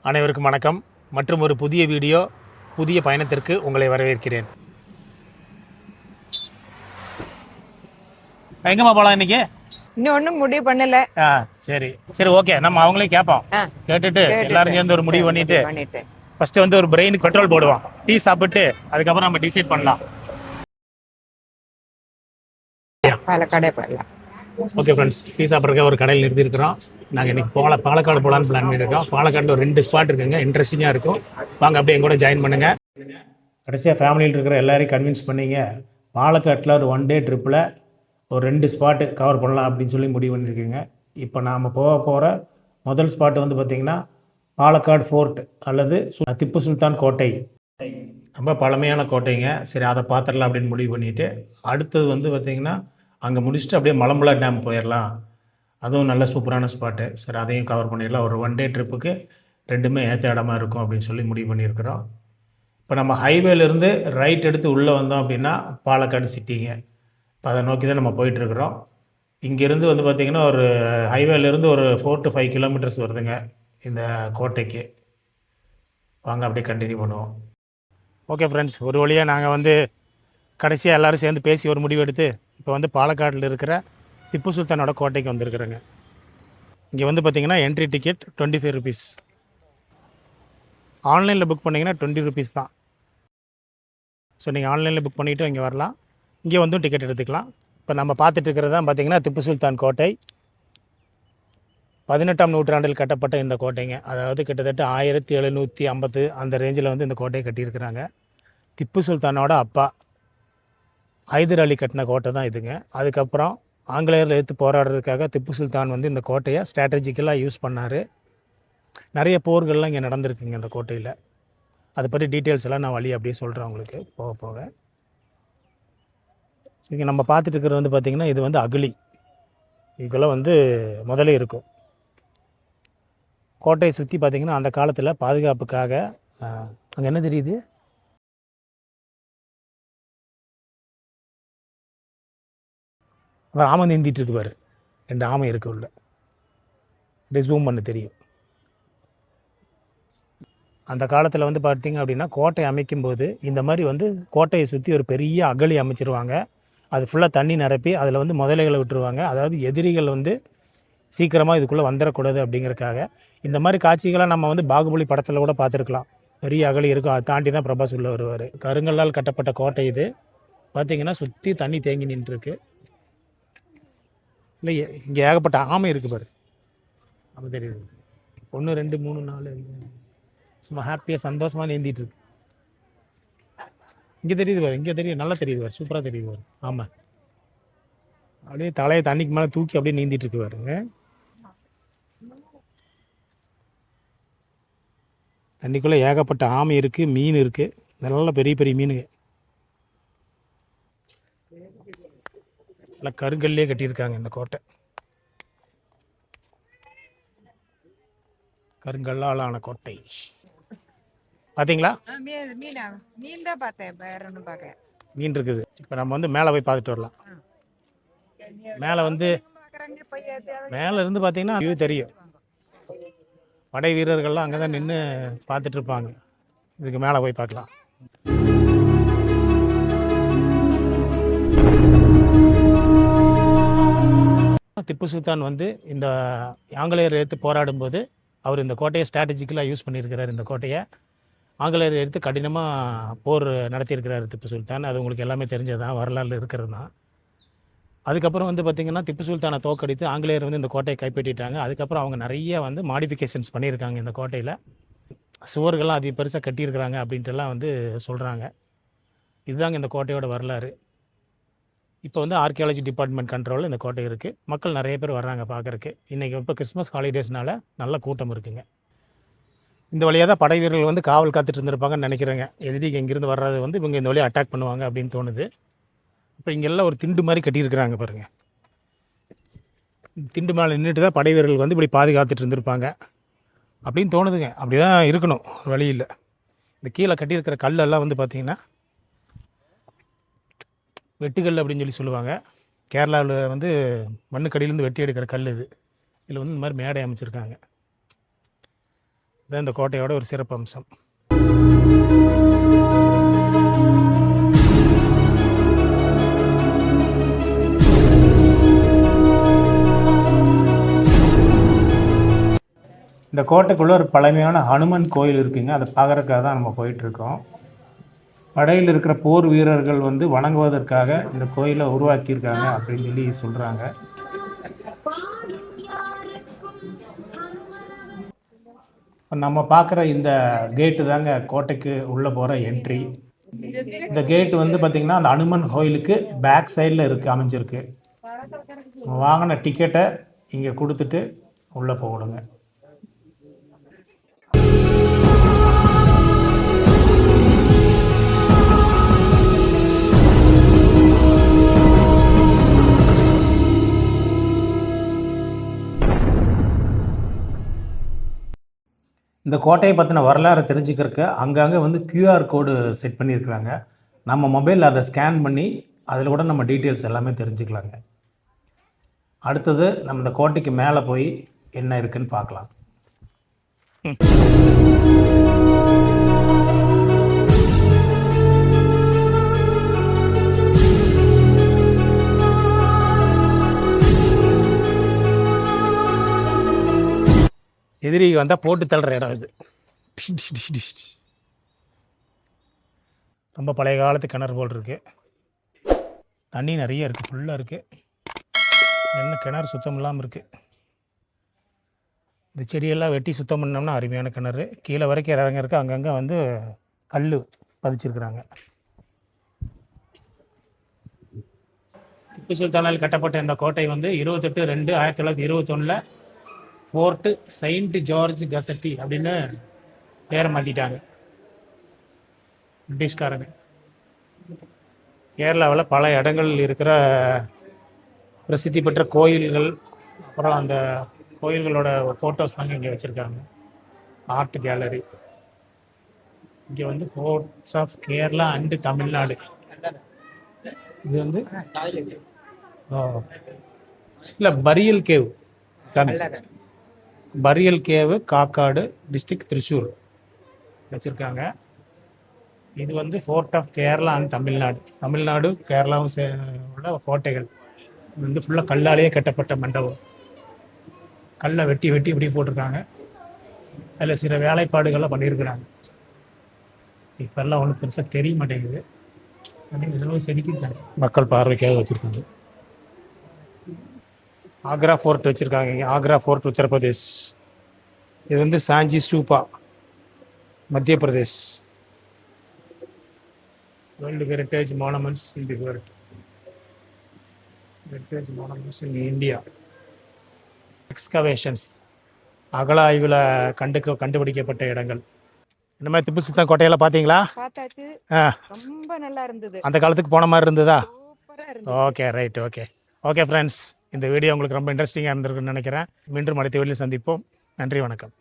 அனைவருக்கும் வணக்கம். மற்றும் ஒரு புதிய வீடியோ, புதிய பயணத்திற்கு உங்களை வரவேற்கிறேன். எங்கம்மா போகலாம் இன்னைக்கு? இன்னும் ஒன்றும் முடிவு பண்ணல. சரி சரி, ஓகே. நம்ம அவங்களே கேட்போம். கேட்டுட்டு எல்லாரும் சேர்ந்து ஒரு முடிவு பண்ணிட்டு ஃபர்ஸ்ட் வந்து ஒரு பிரெயினுக்கு பெட்ரோல் போடுவோம். டீ சாப்பிட்டு அதுக்கப்புறம் நம்ம டிசைட் பண்ணலாம். பாலக்காடே போடலாம். ஓகே ஃப்ரெண்ட்ஸ், டீ சாப்பிட்றதுக்கு ஒரு கடையில் நிறுத்திருக்கிறோம். நாங்கள் இன்னைக்கு பாலக்காடு போகலான்னு பிளான் பண்ணியிருக்கோம். பாலக்காட்டில் ஒரு 2 ஸ்பாட் இருக்குங்க, இன்ட்ரெஸ்டிங்காக இருக்கும். வாங்க அப்படியே எங்கூட ஜாயின் பண்ணுங்கள். கடைசியாக ஃபேமிலியில் இருக்கிற எல்லாரையும் கன்வின்ஸ் பண்ணிங்க. பாலக்காட்டில் ஒரு 1 டே ட்ரிப்பில் ஒரு 2 ஸ்பாட்டு கவர் பண்ணலாம் அப்படின்னு சொல்லி முடிவு பண்ணியிருக்கேங்க. இப்போ நாம் போகிற முதல் ஸ்பாட்டு வந்து பார்த்திங்கன்னா பாலக்காடு ஃபோர்ட் அல்லது திப்பு சுல்தான் கோட்டை. ரொம்ப பழமையான கோட்டைங்க. சரி, அதை பார்த்துடலாம் அப்படின்னு முடிவு பண்ணிவிட்டு, அடுத்தது வந்து பார்த்திங்கன்னா அங்கே முடிச்சுட்டு அப்படியே மலம்புழா டேம் போயிடலாம். அதுவும் நல்ல சூப்பரான ஸ்பாட்டு. சரி, அதையும் கவர் பண்ணிடலாம். ஒரு 1 டே ட்ரிப்புக்கு 2மே ஏற்ற இடமா இருக்கும் அப்படின்னு சொல்லி முடிவு பண்ணியிருக்கிறோம். இப்போ நம்ம ஹைவேலேருந்து ரைட் எடுத்து உள்ளே வந்தோம் அப்படின்னா பாலக்காடு சிட்டிங்க. இப்போ அதை நோக்கி தான் நம்ம போயிட்டுருக்குறோம். இங்கேருந்து வந்து பார்த்திங்கன்னா ஒரு ஹைவேலேருந்து ஒரு 4 to 5 கிலோமீட்டர்ஸ் வருதுங்க இந்த கோட்டைக்கு. வாங்க அப்படியே கண்டினியூ பண்ணுவோம். ஓகே ஃப்ரெண்ட்ஸ், ஒரு வழியாக நாங்கள் வந்து கடைசியாக எல்லோரும் சேர்ந்து பேசி ஒரு முடிவு எடுத்து இப்போ வந்து பாலக்காட்டில் இருக்கிற திப்பு சுல்தானோட கோட்டைக்கு வந்திருக்கிறேங்க. இங்கே வந்து பார்த்திங்கன்னா என்ட்ரி டிக்கெட் 25 ருபீஸ். ஆன்லைனில் புக் பண்ணிங்கன்னா 20 ருபீஸ் தான். ஸோ நீங்கள் ஆன்லைனில் புக் பண்ணிவிட்டு இங்கே வரலாம். இங்கே வந்து டிக்கெட் எடுத்துக்கலாம். இப்போ நம்ம பார்த்துட்டு இருக்கிறது தான் பார்த்திங்கன்னா திப்பு சுல்தான் கோட்டை. 18ஆம் நூற்றாண்டில் கட்டப்பட்ட இந்த கோட்டைங்க. அதாவது கிட்டத்தட்ட 1750 அந்த ரேஞ்சில் வந்து இந்த கோட்டையை கட்டியிருக்கிறாங்க. திப்பு சுல்தானோட அப்பா ஹைதர் அலி கட்டின கோட்டை தான் இதுங்க. அதுக்கப்புறம் ஆங்கிலேயர்கள் எடுத்து போராடுறதுக்காக திப்பு சுல்தான் வந்து இந்த கோட்டையை ஸ்ட்ராட்டஜிக்கலாக யூஸ் பண்ணார். நிறைய போர்கள்லாம் இங்கே நடந்திருக்குங்க இந்த கோட்டையில். அதை பற்றி டீட்டெயில்ஸ் எல்லாம் நான் வழி அப்படியே சொல்கிறேன் உங்களுக்கு போக போக. இங்கே நம்ம பார்த்துட்டு இருக்கிறது வந்து பார்த்திங்கன்னா இது வந்து அகழி. இதுக்கெல்லாம் வந்து முதலே இருக்கும். கோட்டையை சுற்றி பார்த்திங்கன்னா அந்த காலத்தில் பாதுகாப்புக்காக அங்கே என்ன தெரியுது, ஆமை நீந்திட்டு இருக்கு பாரு. 2 ஆமை இருக்கு உள்ள. அப்படியே ஜூம் பண்ண தெரியும். அந்த காலத்தில் வந்து பார்த்திங்க அப்படின்னா கோட்டை அமைக்கும்போது இந்த மாதிரி வந்து கோட்டையை சுற்றி ஒரு பெரிய அகழி அமைச்சிருவாங்க. அது ஃபுல்லாக தண்ணி நிரப்பி அதில் வந்து முதலைகளை விட்டுருவாங்க. அதாவது எதிரிகள் வந்து சீக்கிரமாக இதுக்குள்ளே வந்துடக்கூடாது அப்படிங்கிறக்காக. இந்த மாதிரி காட்சிகளை நம்ம வந்து பாகுபலி படத்தில் கூட பார்த்துருக்கலாம். பெரிய அகழி இருக்கும், அதை தாண்டி தான் பிரபாஸ் உள்ள வருவார். கருங்கல்லால் கட்டப்பட்ட கோட்டை இது. பார்த்திங்கன்னா சுற்றி தண்ணி தேங்கி நின்றுருக்கு. இல்லை, இங்கே ஏகப்பட்ட ஆமை இருக்குது பாரு. அப்போ தெரியுது. 1 2 3 4 சும்மா ஹாப்பியாக சந்தோஷமாக நீந்திட்டு இருக்கு. இங்கே தெரியுது பாரு, இங்கே தெரியும், நல்லா தெரியுது பாரு, சூப்பராக தெரியுது பாரு. ஆமாம், அப்படியே தலையை தண்ணிக்கு மேலே தூக்கி அப்படியே நீந்திட்டு இருக்கு பாருங்க. தண்ணிக்குள்ளே ஏகப்பட்ட ஆமை இருக்குது, மீன் இருக்குது, நல்ல பெரிய பெரிய மீனுங்க. நல்லா கருங்கல்லே கட்டியிருக்காங்க இந்த கோட்டை. கருங்கல்லால் ஆன கோட்டை பார்த்தீங்களா? மீன் தான் பார்த்தேன், வேற ஒன்றும் பார்க்கல. மீன் இருக்குது. இப்போ நம்ம வந்து மேலே போய் பார்த்துட்டு வரலாம். மேலே வந்து மேலே இருந்து பார்த்தீங்கன்னா வியூ தெரியும். படை வீரர்கள்லாம் அங்கே தான் நின்று பார்த்துட்டு இருப்பாங்க. இதுக்கு மேலே போய் பார்க்கலாம். திப்பு சுல்தான் வந்து இந்த ஆங்கிலேயர் எடுத்து போராடும்போது அவர் இந்த கோட்டையை ஸ்ட்ராட்டஜிக்கலாக யூஸ் பண்ணியிருக்கிறார். இந்த கோட்டையை ஆங்கிலேயர் எடுத்து கடினமாக போர் நடத்தியிருக்கிறார் திப்பு சுல்தான். அது உங்களுக்கு எல்லாமே தெரிஞ்சது தான், வரலாறு இருக்கிறது தான். அதுக்கப்புறம் வந்து பார்த்திங்கன்னா திப்பு சுல்தானை தோக்கடித்து ஆங்கிலேயர் வந்து இந்த கோட்டையை கைப்பற்றிட்டாங்க. அதுக்கப்புறம் அவங்க நிறைய வந்து மாடிஃபிகேஷன்ஸ் பண்ணியிருக்காங்க இந்த கோட்டையில். சுவர்கள்லாம் அதிக பெருசாக கட்டியிருக்கிறாங்க அப்படின்ட்டுலாம் வந்து சொல்கிறாங்க. இதுதாங்க இந்த கோட்டையோட வரலாறு. இப்போ வந்து ஆர்கியாலஜி டிபார்ட்மெண்ட் கண்ட்ரோலில் இந்த கோட்டை இருக்குது. மக்கள் நிறைய பேர் வர்றாங்க பார்க்குறக்கு. இன்றைக்கி இப்போ கிறிஸ்மஸ் ஹாலிடேஸ்னால நல்ல கூட்டம் இருக்குங்க. இந்த வழியாக தான் படை வீரர்கள் வந்து காவல் காத்துட்டு இருந்திருப்பாங்கன்னு நினைக்கிறேங்க. எதிரிக்கு இங்கேருந்து வர்றது வந்து இவங்க இந்த வழியாக அட்டாக் பண்ணுவாங்க அப்படின்னு தோணுது. இப்போ இங்கெல்லாம் ஒரு திண்டு மாதிரி கட்டியிருக்கிறாங்க பாருங்கள். திண்டு மேலே நின்றுட்டு தான் படை வீரர்கள் வந்து இப்படி பாதுகாத்துட்டு இருந்திருப்பாங்க அப்படின்னு தோணுதுங்க. அப்படி தான் இருக்கணும், வழி இல்லை. இந்த கீழே கட்டியிருக்கிற கல்லெல்லாம் வந்து பார்த்திங்கன்னா வெட்டுக்கல் அப்படின்னு சொல்லி சொல்லுவாங்க. கேரளாவில் வந்து மண்ணுக்கடியிலேருந்து வெட்டி எடுக்கிற கல் இது. இதில் வந்து இந்த மாதிரி மேடை அமைச்சிருக்காங்க. இதுதான் இந்த கோட்டையோட ஒரு சிறப்பு அம்சம். இந்த கோட்டைக்குள்ளே ஒரு பழமையான ஹனுமன் கோயில் இருக்குங்க. அதை பார்க்குறதுக்காக தான் நம்ம போயிட்டுருக்கோம். படையில் இருக்கிற போர் வீரர்கள் வந்து வணங்குவதற்காக இந்த கோயிலை உருவாக்கியிருக்காங்க அப்படின்னு சொல்லி சொல்கிறாங்க. நம்ம பார்க்குற இந்த கேட்டு தாங்க கோட்டைக்கு உள்ளே போகிற என்ட்ரி. இந்த கேட்டு வந்து பார்த்திங்கன்னா அந்த அனுமன் கோயிலுக்கு பேக் சைடில் இருக்குது, அமைஞ்சிருக்கு. வாங்கின டிக்கெட்டை இங்கே கொடுத்துட்டு உள்ளே போகணுங்க. இந்த கோட்டையை பற்றின வரலாறு தெரிஞ்சுக்கிறதுக்கு அங்கங்கே வந்து கியூஆர் கோடு செட் பண்ணியிருக்கிறாங்க. நம்ம மொபைலில் அதை ஸ்கேன் பண்ணி அதில் கூட நம்ம டீட்டெயில்ஸ் எல்லாமே தெரிஞ்சுக்கலாங்க. அடுத்தது நம்ம இந்த கோட்டைக்கு மேலே போய் என்ன இருக்குன்னு பார்க்கலாம். எதிரி வந்தால் போட்டு தள்ளுற இடம் இது. ரொம்ப பழைய காலத்து கிணறு போல் இருக்குது. தண்ணி நிறைய இருக்குது, ஃபுல்லாக இருக்குது. என்ன கிணறு சுத்தம் இல்லாமல் இருக்குது. இந்த செடியெல்லாம் வெட்டி சுத்தம் பண்ணோம்னா அருமையான கிணறு. கீழே வரைக்கும் இறங்க இருக்குது. அங்கங்கே வந்து கல் பதிச்சிருக்கிறாங்க. திப்பு சுல்தானால் கட்டப்பட்ட இந்த கோட்டை வந்து 28/2/1921 ஃபோர்ட்டு செயின்ட் ஜார்ஜ் கசட்டி அப்படின்னு பேரை மாற்றிட்டாங்க பிரிட்டிஷ்காரங்க. கேரளாவில் பல இடங்களில் இருக்கிற பிரசித்தி பெற்ற கோயில்கள், அப்புறம் அந்த கோயில்களோட ஃபோட்டோஸ் தாங்க இங்கே வச்சுருக்காங்க. Art gallery. இங்கே வந்து forts of Kerala and Tamil Nadu. இது வந்து இல்லை burial cave, burial cave Kakkad, district Thrissur வச்சுருக்காங்க. இது வந்து fort of Kerala and Tamil Nadu. Tamil Nadu கேரளாவும் உள்ள கோட்டைகள். இது வந்து ஃபுல்லாக கல்லாலேயே கட்டப்பட்ட மண்டபம். கல்லை வெட்டி வெட்டி இப்படி போட்டிருக்காங்க. அதில் சில வேலைப்பாடுகள்லாம் பண்ணியிருக்கிறாங்க. இப்போல்லாம் ஒன்றும் பெருசாக தெரிய மாட்டேங்குது. இதெல்லாம் செதுக்கிட்டாங்க, மக்கள் பார்வைக்காக வச்சுருக்காங்க. ஆக்ரா ஃபோர்ட் வச்சுருக்காங்க இங்கே. ஆக்ரா ஃபோர்ட் உத்தரப்பிரதேஷ். இது வந்து சாஞ்சி ஸ்டூப்பா மத்திய Pradesh. World heritage monuments in the world. Heritage monuments in India. Excavations, அகல ஆய்வில் கண்டுபிடிக்கப்பட்ட இடங்கள். இந்த மாதிரி திப்பு சுல்தான் கோட்டையெல்லாம் பார்த்தீங்களா? பார்த்தாச்சு. ரொம்ப நல்லா இருந்தது. அந்த காலத்துக்கு போன மாதிரி இருந்ததா? சூப்பரா இருந்தது. Okay, right, okay. Okay friends, இந்த வீடியோ உங்களுக்கு ரொம்ப இன்ட்ரெஸ்டிங்காக இருந்திருக்குன்னு நினைக்கிறேன். மீண்டும் அடுத்த வீடியோவில் சந்திப்போம். நன்றி, வணக்கம்.